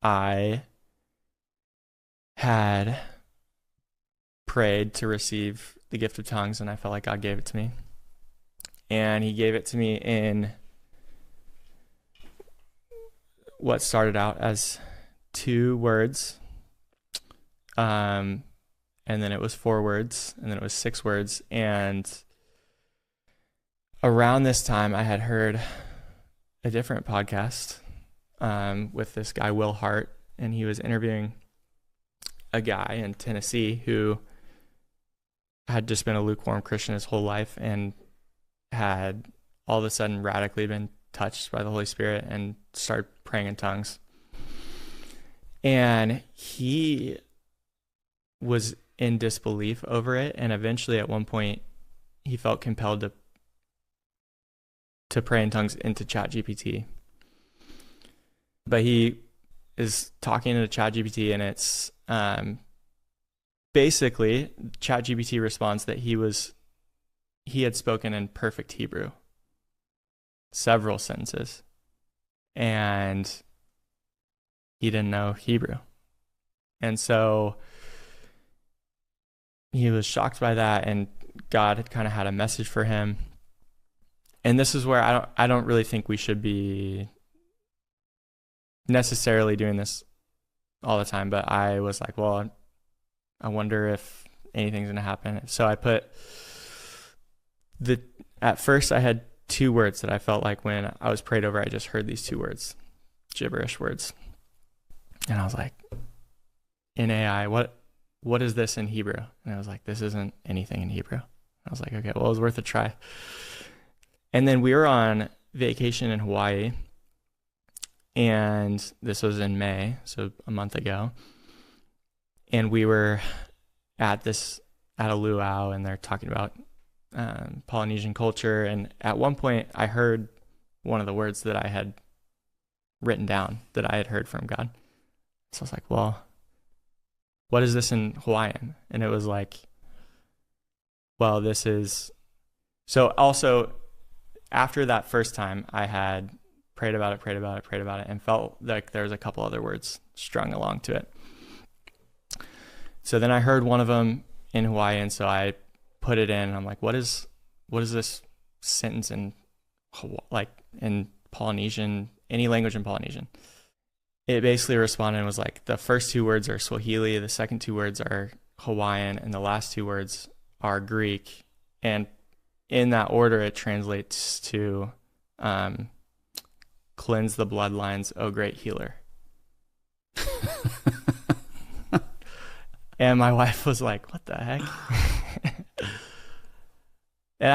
I had prayed to receive the gift of tongues, and I felt like God gave it to me. And he gave it to me in what started out as 2 words, and then it was 4 words, and then it was 6 words. And around this time, I had heard a different podcast with this guy, Will Hart, and he was interviewing a guy in Tennessee who had just been a lukewarm Christian his whole life and had all of a sudden radically been touched by the Holy Spirit and started praying in tongues. And he was in disbelief over it, and eventually at one point he felt compelled to pray in tongues into ChatGPT. But he is talking to ChatGPT, and it's basically ChatGPT responds that he had spoken in perfect Hebrew, several sentences, and he didn't know Hebrew. And so he was shocked by that, and God had kind of had a message for him. And this is where I don't really think we should be necessarily doing this all the time, but I was like, well, I wonder if anything's going to happen. So I put at first I had 2 words that I felt like when I was prayed over, I just heard these 2 words, gibberish words. And I was like, in AI, what is this in Hebrew? And I was like, this isn't anything in Hebrew. I was like, okay, well, it was worth a try. And then we were on vacation in Hawaii, and this was in May, so a month ago. And we were at a luau, and they're talking about Polynesian culture. And at one point, I heard one of the words that I had written down that I had heard from God. So I was like, well, what is this in Hawaiian? And it was like, well, this is... So also, after that first time, I had prayed about it, and felt like there was a couple other words strung along to it. So then I heard one of them in Hawaiian, so I put it in. I'm like, what is this sentence in in Polynesian, any language in Polynesian? It basically responded and was like, the first 2 words are Swahili, the second 2 words are Hawaiian, and the last 2 words are Greek. And in that order, it translates to cleanse the bloodlines, O great healer. And my wife was like, what the heck? And